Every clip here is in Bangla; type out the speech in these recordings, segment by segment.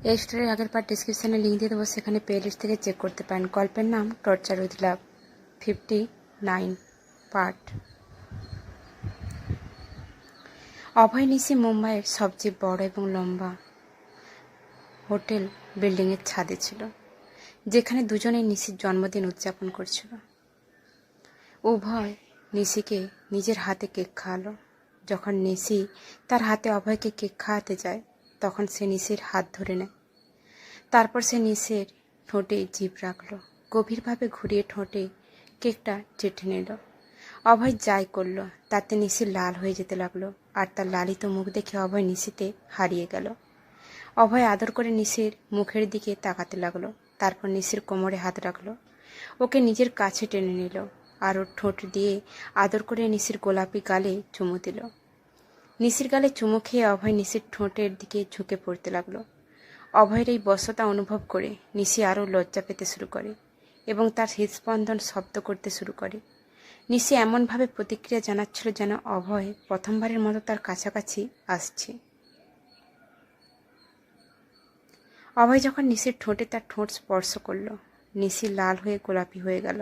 এই স্টোরির আগের পার্ট ডিসক্রিপশনে লিঙ্ক দিয়ে দেবো, সেখানে প্লে লিস্ট থেকে চেক করতে পারেন। গল্পের নাম টর্চার উইথ লাভ 59 পার্ট। অভয় নিশি মুম্বাইয়ের সবচেয়ে বড় এবং লম্বা হোটেল বিল্ডিংয়ের ছাদে ছিল, যেখানে দুজনেই নিশির জন্মদিন উদযাপন করছিল। উভয় নিশিকে নিজের হাতে কেক খাওয়ালো। যখন নিশি তার হাতে অভয়কে কেক খাওয়াতে যায়, তখন সে নিশির হাত ধরে নেয়। তারপর সে নিশির ঠোঁটে জিভ রাখল, গভীরভাবে ঘুরিয়ে ঠোঁটে কেকটা চেটে নিল। অভয় যাই করলো তাতে নিশি লাল হয়ে যেতে লাগলো, আর তার লালিত মুখ দেখে অভয় নিশিতে হারিয়ে গেল। অভয় আদর করে নিশির মুখের দিকে তাকাতে লাগলো, তারপর নিশির কোমরে হাত রাখলো, ওকে নিজের কাছে টেনে নিল, আর ওর ঠোঁট দিয়ে আদর করে নিশির গোলাপি গালে চুমু দিল। নিশির গালে চুমু খেয়ে অভয় নিশির ঠোঁটের দিকে ঝুঁকে পড়তে লাগলো। অভয়ের এই বশ্যতা অনুভব করে নিশি আরও লজ্জা পেতে শুরু করে এবং তার হৃদস্পন্দন শব্দ করতে শুরু করে। নিশি এমনভাবে প্রতিক্রিয়া জানাচ্ছিল যেন অভয় প্রথমবারের মতো তার কাছাকাছি আসছে। অভয় যখন নিশির ঠোঁটে তার ঠোঁট স্পর্শ করল, নিশি লাল হয়ে গোলাপি হয়ে গেল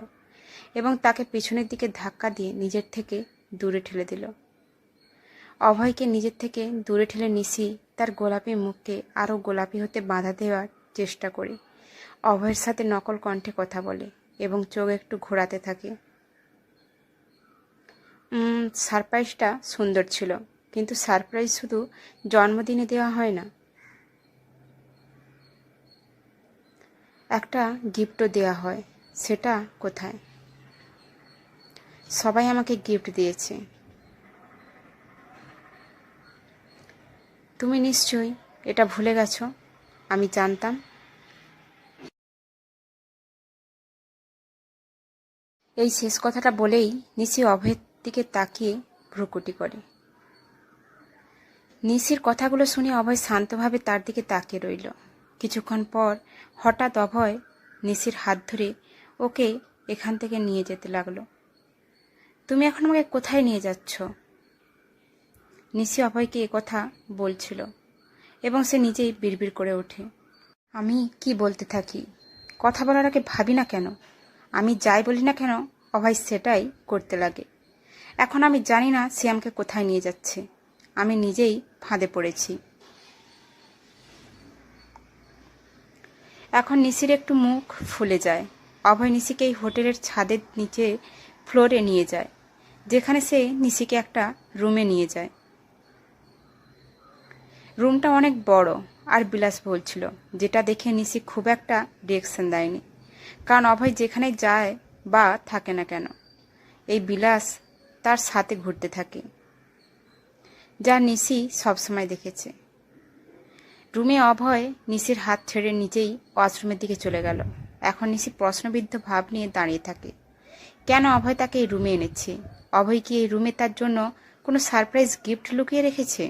এবং তাকে পিছনের দিকে ধাক্কা দিয়ে নিজের থেকে দূরে ঠেলে দিল। অভয়কে নিজের থেকে দূরে ঠেলে নিশি তার গোলাপি মুখকে আরও গোলাপি হতে বাধা দেওয়ার চেষ্টা করে অভয়ের সাথে নকল কণ্ঠে কথা বলে এবং চোখ একটু ঘোরাতে থাকে। সারপ্রাইজটা সুন্দর ছিল, কিন্তু সারপ্রাইজ শুধু জন্মদিনে দেওয়া হয় না, একটা গিফটও দেওয়া হয়। সেটা কোথায়? সবাই আমাকে গিফট দিয়েছে, তুমি নিশ্চয়ই এটা ভুলে গেছো। আমি জানতাম। এই শেষ কথাটা বলেই নিশি অভয়ের দিকে তাকিয়ে ভ্রুকুটি করে। নিশির কথাগুলো শুনে অভয় শান্তভাবে তার দিকে তাকিয়ে রইল। কিছুক্ষণ পর হঠাৎ অভয় নিশির হাত ধরে ওকে এখান থেকে নিয়ে যেতে লাগলো। তুমি এখন আমাকে কোথায় নিয়ে যাচ্ছ? নিশি অভয়কে কথা বলছিল এবং সে নিজেই বিড়বিড় করে ওঠে, আমি কি বলতে থাকি, কথা বলার আগে ভাবি না কেন? আমি যাই বলি না কেন অভয় সেটাই করতে লাগে। এখন আমি জানি না সে আমাকে কোথায় নিয়ে যাচ্ছে, আমি নিজেই ফাঁদে পড়েছি। এখন নিশির একটু মুখ ফুলে যায়। অভয় নিশিকে এই হোটেলের ছাদের নিচে ফ্লোরে নিয়ে যায়, যেখানে সে নিশিকে একটা রুমে নিয়ে যায়। রুমটা অনেক বড় আর বিলাসবহুল ছিল, যেটা দেখে নিশি খুব একটা রিয়েকশন দেয়নি, কারণ অভয় যেখানে যায় বা থাকে না কেন এই বিলাস তার সাথে ঘুরতে থাকে, যা নিশি সবসময় দেখেছে। রুমে অভয় নিশির হাত ছেড়ে নিজেই ওয়াশরুমের দিকে চলে গেল। এখন নিশি প্রশ্নবিদ্ধ ভাব নিয়ে দাঁড়িয়ে থাকে। কেন অভয় তাকে এই রুমে এনেছে? অভয় কি এই রুমে তার জন্য কোনো সারপ্রাইজ গিফট লুকিয়ে রেখেছে?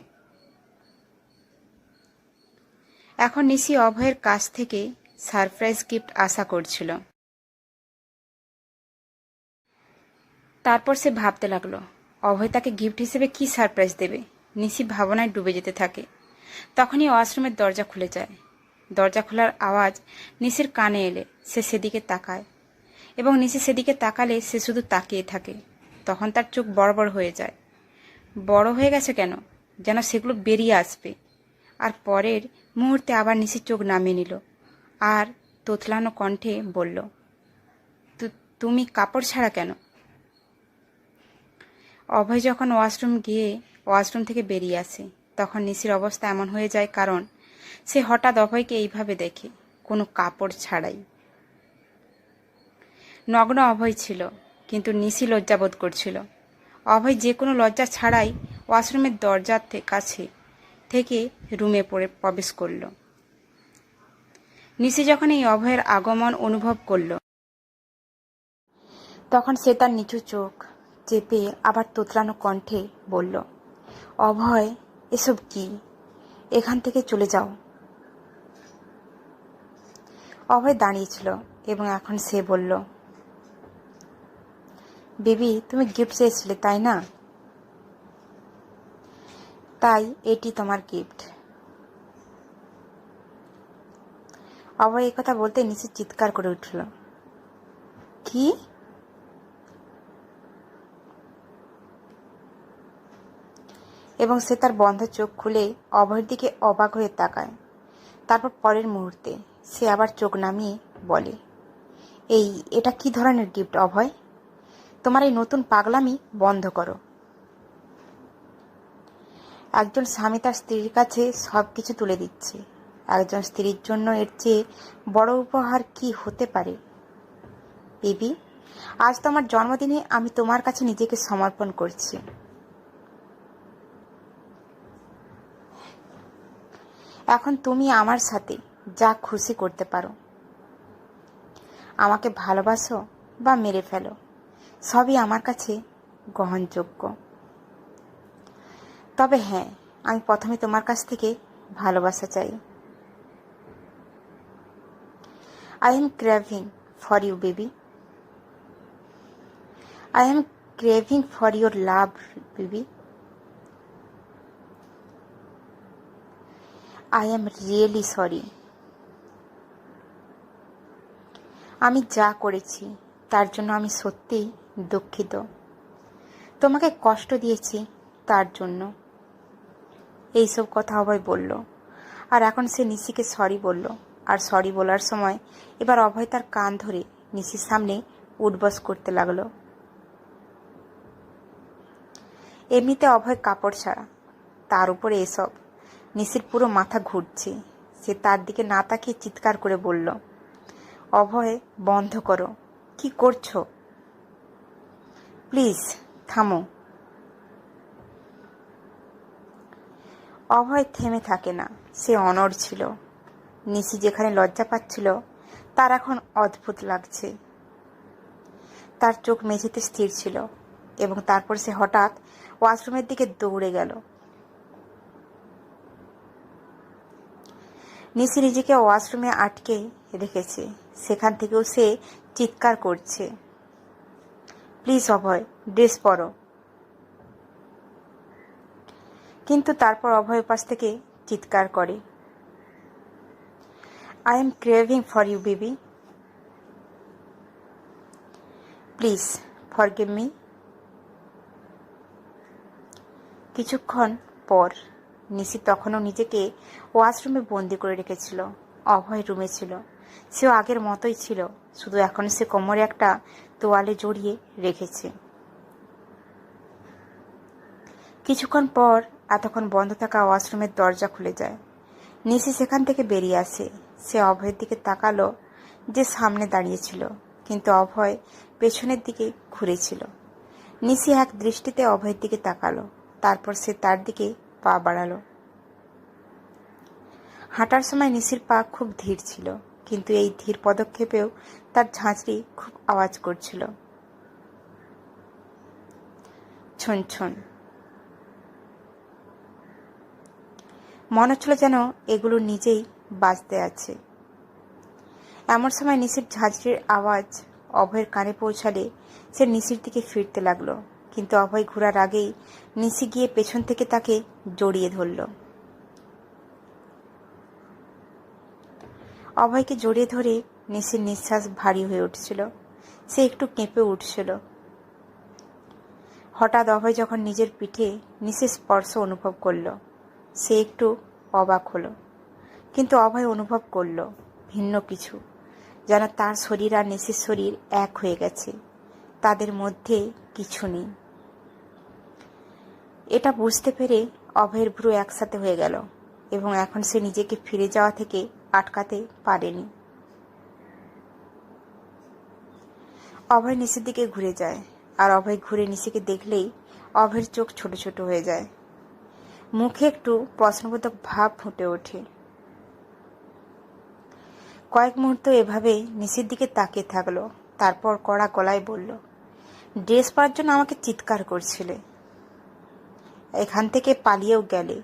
এখন নিশি অভয়ের কাছ থেকে সারপ্রাইজ গিফট আশা করছিল। তারপর সে ভাবতে লাগলো অভয় তাকে গিফট হিসেবে কি সারপ্রাইজ দেবে। নিশি ভাবনায় ডুবে যেতে থাকে। তখনই ওয়াশরুমের দরজা খুলে যায়। দরজা খোলার আওয়াজ নিশির কানে এলে সে সেদিকে তাকায়, এবং নিশি সেদিকে তাকালে সে শুধু তাকিয়ে থাকে। তখন তার চোখ বড় বড় হয়ে যায়। বড় হয়ে গেছে কেন, যেন সেগুলো বেরিয়ে আসবে। আর পরের মুহূর্তে আবার নিশির চোখ নামিয়ে নিল আর তোতলানো কণ্ঠে বলল, তুমি কাপড় ছাড়া কেন? অভয় যখন ওয়াশরুম থেকে বেরিয়ে আসে, তখন নিশির অবস্থা এমন হয়ে যায়, কারণ সে হঠাৎ অভয়কে এইভাবে দেখে, কোনো কাপড় ছাড়াই। নগ্ন অভয় ছিল, কিন্তু নিশি লজ্জাবোধ করছিল। অভয় যে কোনো লজ্জা ছাড়াই ওয়াশরুমের দরজার কাছে থেকে রুমে প্রবেশ করল। নিশি যখন এই অভয়ের আগমন অনুভব করল, তখন সে তার নিচু চোখ চেপে আবার তোতলানো কণ্ঠে বলল, অভয়, এসব কি? এখান থেকে চলে যাও। অভয় দাঁড়িয়েছিল এবং এখন সে বলল, বেবি, তুমি গিফট চেয়েছিলে তাই না? তাই এটি তোমার গিফট। অভয় এই কথা বলতে নিচে চিৎকার করে উঠল, কি? এবং সে তার বন্ধ চোখ খুলে অভয়ের দিকে অবাক হয়ে তাকায়। তারপর পরের মুহূর্তে সে আবার চোখ নামিয়ে বলে, এটা কি ধরনের গিফট অভয়? তোমার এই নতুন পাগলামি বন্ধ করো। একজন স্বামী তার স্ত্রীর কাছে সবকিছু তুলে দিচ্ছে। একজন স্ত্রীর জন্য এর চেয়ে বড় উপহার কি হতে পারে? বেবি, আজ তোমার জন্মদিনে আমি তোমার কাছে নিজেকে সমর্পণ করছি। এখন তুমি আমার সাথে যা খুশি করতে পারো। আমাকে ভালোবাসো বা মেরে ফেলো, সবই আমার কাছে গ্রহণযোগ্য। তবে হ্যাঁ, আমি প্রথমে তোমার কাছ থেকে ভালোবাসা চাই। I am craving for you, baby. I am craving for your love, baby. I am really sorry. আমি যা করেছি তার জন্য আমি সত্যিই দুঃখিত। তোমাকে কষ্ট দিয়েছি তার জন্য। এইসব কথা অভয় বলল, আর এখন সে নিশিকে সরি বলল। আর সরি বলার সময় এবার অভয় তার কান ধরে নিশির সামনে উঠবস করতে লাগলো। এমনিতে অভয় কাপড় ছাড়া, তার উপরে এসব। নিশির পুরো মাথা ঘুরছে। সে তার দিকে না তাকিয়ে চিৎকার করে বলল, অভয়, বন্ধ করো। কি করছো? প্লিজ থামো। অভয় থেমে থাকে না। সে অনড় ছিল। নিশি যেখানে লজ্জা পাচ্ছিল তার এখন অদ্ভুত লাগছে। তার চোখ মেঝেতে স্থির ছিল এবং তারপর সে হঠাৎ ওয়াশরুমের দিকে দৌড়ে গেল। নিশি নিজেকে ওয়াশরুমে আটকে রেখেছে। সেখান থেকেও সে চিৎকার করছে, প্লিজ অভয়, ড্রেস পরো। কিন্তু তারপর অভয় পাশ থেকে চিৎকার করে, I am craving for you, baby. Please forgive me. কিছুক্ষণ পর নিশি তখনও নিজেকে ওয়াশরুমে বন্দি করে রেখেছিল। অভয় রুমে ছিল। সেও আগের মতোই ছিল, শুধু এখন সে কোমরে একটা তোয়ালে জড়িয়ে রেখেছে। কিছুক্ষণ পর এতক্ষণ বন্ধ থাকা ওয়াশরুমের দরজা খুলে যায়। নিশি সেখান থেকে বেরিয়ে আসে। সে অভয়ের দিকে তাকালো, যে সামনে দাঁড়িয়েছিল, কিন্তু অভয় পেছনের দিকে ঘুরেছিল। নিশি এক দৃষ্টিতে অভয়ের দিকে তাকালো, তারপর সে তার দিকে পা বাড়ালো। হাঁটার সময় নিশির পা খুব ধীর ছিল, কিন্তু এই ধীর পদক্ষেপেও তার ঝাঁঝরি খুব আওয়াজ করছিল। ছন ছন। মনে হচ্ছিল যেন এগুলো নিজেই বাজতে আছে। এমন সময় নিশির ঝাঁঝরির আওয়াজ অভয়ের কানে পৌঁছালে সে নিশির দিকে ফিরতে লাগলো, কিন্তু অভয় ঘোরার আগেই নিশি গিয়ে পেছন থেকে তাকে জড়িয়ে ধরল। অভয়কে জড়িয়ে ধরে নিশির নিঃশ্বাস ভারী হয়ে উঠছিল। সে একটু কেঁপে উঠছিল। হঠাৎ অভয় যখন নিজের পিঠে নিশির স্পর্শ অনুভব করল, সে একটু অবাক হলো। কিন্তু অভয় অনুভব করল ভিন্ন কিছু, যেন তার শরীর আর নিশির শরীর এক হয়ে গেছে, তাদের মধ্যে কিছু নেই। এটা বুঝতে পেরে অভয়ের ভ্রু একসাথে হয়ে গেল এবং এখন সে নিজেকে ফিরে যাওয়া থেকে আটকাতে পারেনি। অভয় নিশির দিকে ঘুরে যায়, আর অভয় ঘুরে নিশিকে দেখলেই অভয়ের চোখ ছোট ছোট হয়ে যায়। মুখে একটু প্রশ্নবোধক ভাব ফুটে ওঠে। কয়েক মুহূর্ত এভাবে নিশির দিকে তাকিয়ে থাকলো, তারপর কড়া গলায় বলল, ড্রেস পরার জন্য আমাকে চিৎকার করছিলে, এখান থেকে পালিয়েও গেলে,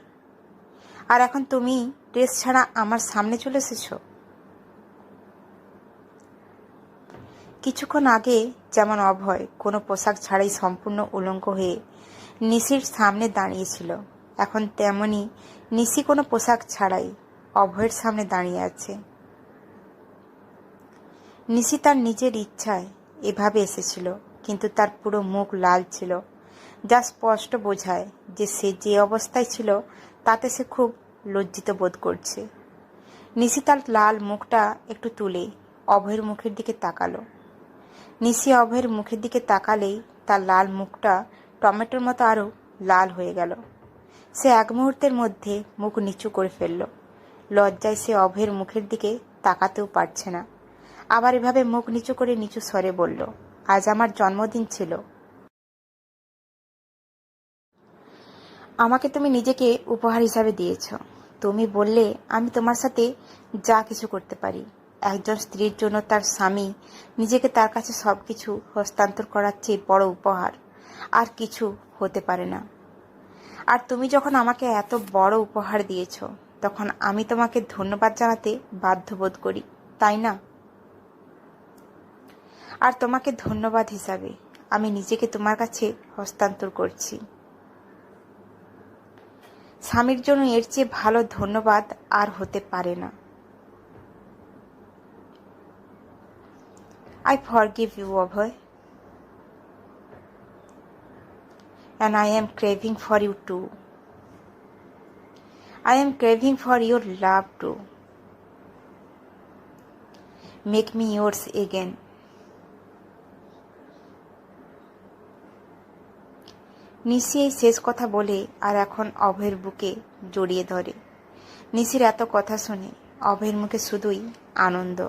আর এখন তুমি ড্রেস ছাড়া আমার সামনে চলে এসেছ। কিছুক্ষণ আগে যেমন অভয় কোনো পোশাক ছাড়াই সম্পূর্ণ উলঙ্গ হয়ে নিশির সামনে দাঁড়িয়েছিল, এখন তেমনি নিশি কোনো পোশাক ছাড়াই অভয়ের সামনে দাঁড়িয়ে আছে। নিশি তার নিজের ইচ্ছায় এভাবে এসেছিল, কিন্তু তার পুরো মুখ লাল ছিল, যা স্পষ্ট বোঝায় যে সে যে অবস্থায় ছিল তাতে সে খুব লজ্জিত বোধ করছে। নিশি তার লাল মুখটা একটু তুলে অভয়ের মুখের দিকে তাকালো। নিশি অভয়ের মুখের দিকে তাকালেই তার লাল মুখটা টমেটোর মতো আরও লাল হয়ে গেল। সে এক মুহূর্তের মধ্যে মুখ নিচু করে ফেলল। লজ্জায় সে অভয়ের মুখের দিকে তাকাতেও পারছে না। আবার এভাবে মুখ নিচু করে নিচু স্বরে বলল, আজ আমার জন্মদিন ছিল। আমাকে তুমি নিজেকে উপহার হিসাবে দিয়েছ। তুমি বললে আমি তোমার সাথে যা কিছু করতে পারি। একজন স্ত্রীর জন্য তার স্বামী নিজেকে তার কাছে সবকিছু হস্তান্তর করার চেয়ে বড় উপহার আর কিছু হতে পারে না। আর তুমি যখন আমাকে এত বড় উপহার দিয়েছ, তখন আমি তোমাকে ধন্যবাদ জানাতে বাধ্য বোধ করি, তাই না? আর তোমাকে ধন্যবাদ হিসাবে আমি নিজেকে তোমার কাছে হস্তান্তর করছি। স্বামীর জন্য এর চেয়ে ভালো ধন্যবাদ আর হতে পারে না। I forgive you, Abhay, and I am craving for you too. I am craving for your love too. Make me yours again. নিশি এই শেষ কথা বলে আর এখন অভয়ের বুকে জড়িয়ে ধরে। নিশির এত কথা শুনে অভয়ের মুখে শুধুই আনন্দ।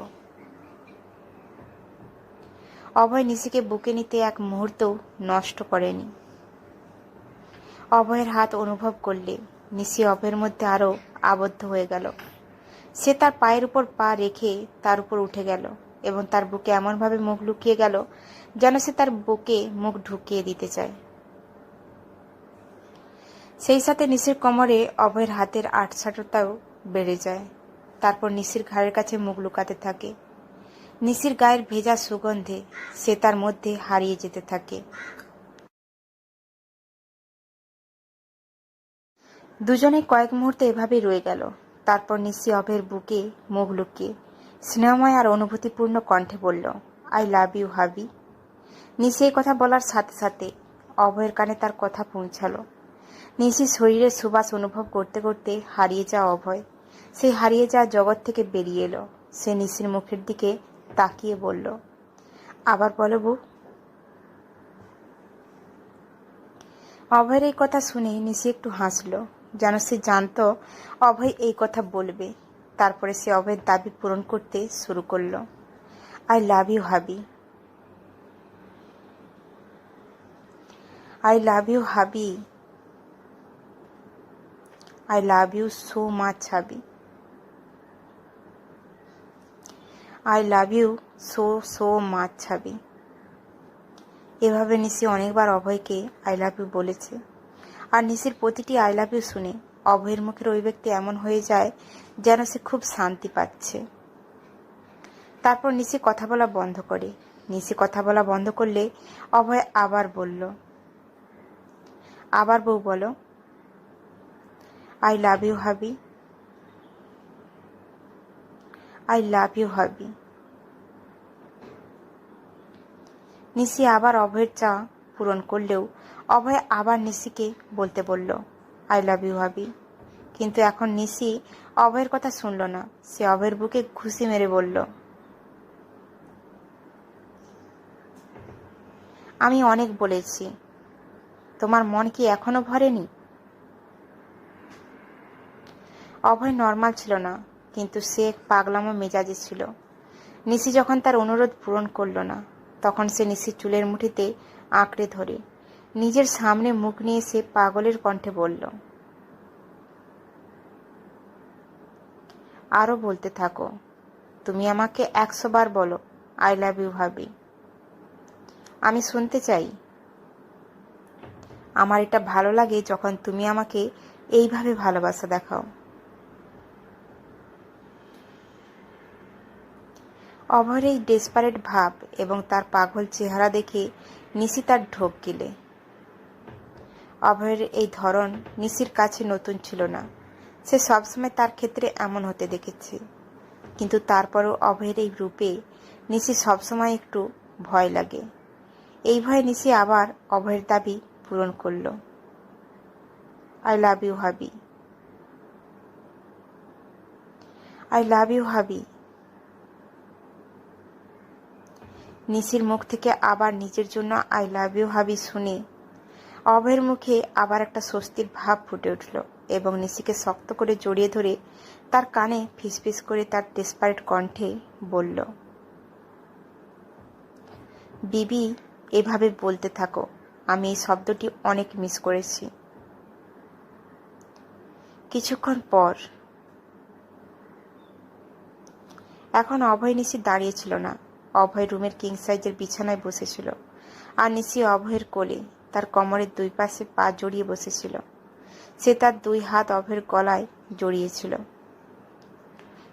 অভয় নিশিকে বুকে নিতে এক মুহূর্তও নষ্ট করেনি। অভয়ের হাত অনুভব করলে নিশি অভয়ের মধ্যে আরও আবদ্ধ হয়ে গেল। সে তার পায়ের উপর পা রেখে তার উপর উঠে গেল এবং তার বুকে এমনভাবে মুখ লুকিয়ে গেল যেন সে তার বুকে মুখ ঢুকিয়ে দিতে চায়। সেই সাথে নিশির কোমরে অভয়ের হাতের আটসাঁটটাও বেড়ে যায়। তারপর নিশির ঘাড়ের কাছে মুখ লুকাতে থাকে। নিশির গায়ের ভেজা সুগন্ধে সে তার মধ্যে হারিয়ে যেতে থাকে। দুজনে কয়েক মুহূর্তে এভাবেই রয়ে গেল। তারপর নিশি অভয়ের বুকে মুখ লুকিয়ে স্নেহময় আর অনুভূতিপূর্ণ কণ্ঠে বলল, আই লাভ ইউ হাবি। নিশি এই কথা বলার সাথে সাথে অভয়ের কানে তার কথা পৌঁছালো। নিশির শরীরের সুবাস অনুভব করতে করতে হারিয়ে যাওয়া অভয় সেই হারিয়ে যাওয়া জগৎ থেকে বেরিয়ে এলো। সে নিশির মুখের দিকে তাকিয়ে বলল, আবার বলো বউ। অভয়ের এই কথা শুনে নিশি একটু হাসল, যেন সে জানত অভয় এই কথা বলবে। তারপরে সে অভয়ের দাবি পূরণ করতে শুরু করলো, আই লাভ ইউ হাবি। আই লাভ ইউ হাবি। I love you so much, হাবি। I love you so much, হাবি। এভাবে নিশি অনেকবার অভয়কে আই লাভ ইউ বলেছে। আর নিশির প্রতিটি আই লাভ ইউ শুনে অভয়ের মুখের অভিব্যক্তি এমন হয়ে যায় যেন সে খুব শান্তি পাচ্ছে। তারপর নিশি কথা বলা বন্ধ করে। নিশি কথা বলা বন্ধ করলে অভয় আবার বলল, আবার বউ বলো। I love you, হাবি। I love you, হাবি। নিশি আবার অভয়ের চা পূরণ করলেও অভয় আবার নিশিকে বলতে বলল, আই লাভ ইউ, হাবি। কিন্তু এখন নিশি অভয়ের কথা শুনল না। সে অভয়ের বুকে ঘুষি মেরে বলল, আমি অনেক বলেছি, তোমার মন কি এখনো ভরেনি? অভয় নর্মাল ছিল না, কিন্তু সে এক পাগলামো মেজাজে ছিল। নিশি যখন তার অনুরোধ পূরণ করল না, তখন সে নিশির চুলের মুঠিতে আঁকড়ে ধরে নিজের সামনে মুখ নিয়ে সে পাগলের কণ্ঠে বলল, আরও বলতে থাকো। তুমি আমাকে 100 বার বলো, আই লাভ ইউ, হাবি। আমি শুনতে চাই। আমার এটা ভালো লাগে যখন তুমি আমাকে এইভাবে ভালোবাসা দেখাও। অভয়ের এই ডেসপারেট ভাব এবং তার পাগল চেহারা দেখে নিশি তার ঢোক গিলে। অভয়ের এই ধরন নিশির কাছে নতুন ছিল না। সে সবসময় তার ক্ষেত্রে এমন হতে দেখেছে, কিন্তু তারপরও অভয়ের এই রূপে নিশি সবসময় একটু ভয় লাগে। এই ভয়ে নিশি আবার অভয়ের দাবি পূরণ করল। আই লাভ ইউ হাবি, আই লাভ ইউ হাবি। নিশির মুখ থেকে আবার নিজের জন্য আই লাভ ইউ হাবি শুনে অভয়ের মুখে আবার একটা স্বস্তির ভাব ফুটে উঠল এবং নিশিকে শক্ত করে জড়িয়ে ধরে তার কানে ফিসফিস করে তার ডেসপারেট কণ্ঠে বলল, বিবি, এভাবে বলতে থাকো। আমি এই শব্দটি অনেক মিস করেছি। কিছুক্ষণ পর এখন অভয় নিশি দাঁড়িয়েছিল না। অভয় রুমের কিং সাইজের বিছানায় বসেছিল আর নিশি অভয়ের কোলে তার কোমরের দুই পাশে পা জড়িয়ে বসেছিল। সে তার দুই হাত অভয়ের গলায় জড়িয়েছিল।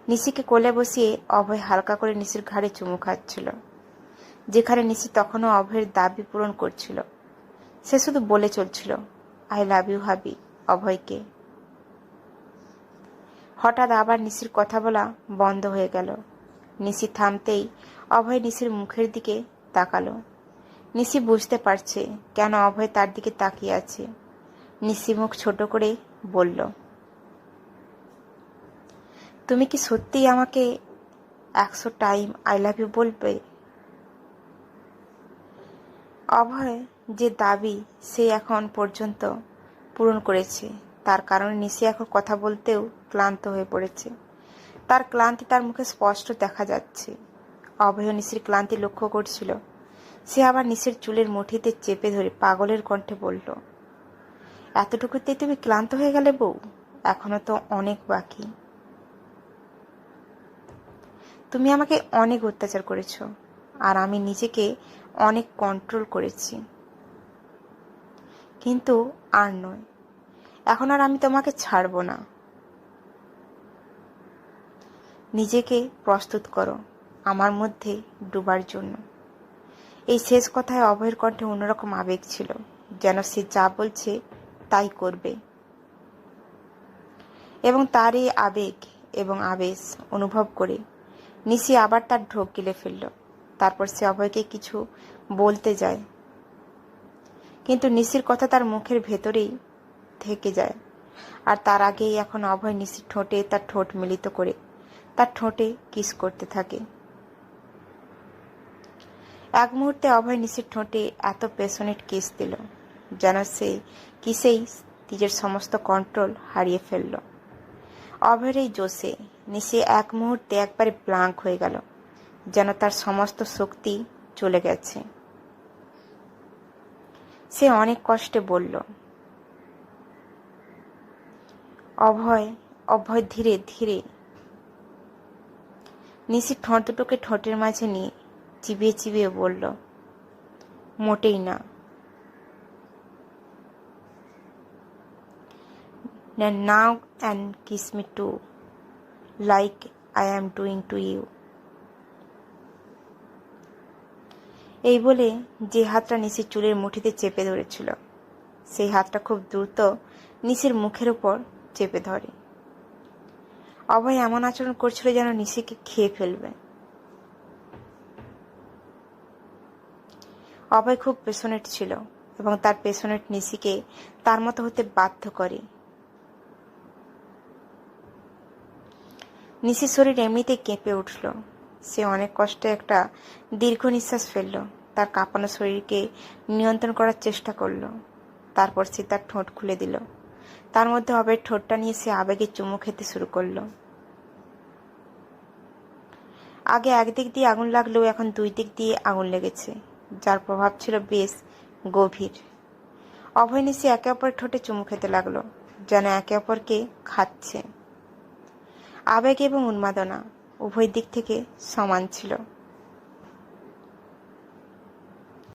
নিশিকে কোলে বসিয়ে অভয় হালকা করে নিশির ঘাড়ে চুমু খাচ্ছিল, যেখানে নিশি তখনও অভয়ের দাবি পূরণ করছিল। সে শুধু বলে চলছিল, আই লাভ ইউ হাবি, অভয়কে। হঠাৎ আবার নিশির কথা বলা বন্ধ হয়ে গেল। নিশি থামতেই অভয় নিশির মুখের দিকে তাকালো। নিশি বুঝতে পারছে কেন অভয় তার দিকে তাকিয়ে আছে। নিশি মুখ ছোট করে বলল, তুমি কি সত্যিই আমাকে 100 টাইম আই লাভ ইউ বলবে? অভয় যে দাবি সে এখন পর্যন্ত পূরণ করেছে, তার কারণে নিশি এখন কথা বলতেও ক্লান্ত হয়ে পড়েছে। তার ক্লান্তি তার মুখে স্পষ্ট দেখা যাচ্ছে। অভয় নিশির ক্লান্তি লক্ষ্য করছিল। সে আবার নিশির চুলের মুঠিতে চেপে ধরে পাগলের কণ্ঠে বলল, এতটুকুতেই তুমি ক্লান্ত হয়ে গেলে বউ? এখনো তো অনেক বাকি। তুমি আমাকে অনেক অত্যাচার করেছ আর আমি নিজেকে অনেক কন্ট্রোল করেছি, কিন্তু আর নয়। এখন আর আমি তোমাকে ছাড়ব না। নিজেকে প্রস্তুত করো আমার মধ্যে ডুবার জন্য। এই শেষ কথায় অভয়ের কণ্ঠে অন্যরকম আবেগ ছিল, যেন সে যা বলছে তাই করবে। এবং তার এই আবেগ এবং আবেশ অনুভব করে নিশি আবার তার ঢোক গিলে ফেলল। তারপর সে অভয়কে কিছু বলতে যায়, কিন্তু নিশির কথা তার মুখের ভেতরেই থেকে যায়। আর তার আগেই এখন অভয় নিশির ঠোঁটে তার ঠোঁট মিলিত করে তার ঠোঁটে কিস করতে থাকে। এক মুহূর্তে অভয় নিশির ঠোঁটে এত প্যাশনেট কিস দিল যেন সে কিসেই নিজের সমস্ত কন্ট্রোল হারিয়ে ফেলল। অভয়ের এই জোশে নিশি এক মুহূর্তে একবারে ব্লাঙ্ক হয়ে গেল, যেন তার সমস্ত শক্তি চলে গেছে। সে অনেক কষ্টে বলল, অভয়। অভয় ধীরে ধীরে নিশির ঠোঁট দুটোকে ঠোঁটের মাঝে নিয়ে চিবিয়ে চিবিয়ে বলল, মোটেই না। Now and kiss me too, like I am doing to you. এই বলে যে হাতটা নিশির চুলের মুঠিতে চেপে ধরেছিল, সেই হাতটা খুব দ্রুত নিশির মুখের উপর চেপে ধরে। অভয় এমন আচরণ করছিল যেন নিশিকে খেয়ে ফেলবে। অভয় খুব প্যাশনেট ছিল এবং তার প্যাশনেট নিশিকে তার মতো হতে বাধ্য করে। নিশির শরীর এমনিতেই কেঁপে উঠল। সে অনেক কষ্টে একটা দীর্ঘ নিঃশ্বাস ফেলল। তার কাঁপানো শরীরকে নিয়ন্ত্রণ করার চেষ্টা করল। তারপর সে তার ঠোঁট খুলে দিল। তার মধ্যে অভয়ের ঠোঁটটা নিয়ে সে আবেগে চুমু খেতে শুরু করল। আগে একদিক দিয়ে আগুন লাগলেও এখন দুই দিক দিয়ে আগুন লেগেছে, যার প্রভাব ছিল বেশ গভীর। অভয় নিশি একে অপরের ঠোঁটে চুমু খেতে লাগলো, যেন একে অপরকে খাচ্ছে। আবেগ এবং উন্মাদনা উভয় দিক থেকে সমান ছিল।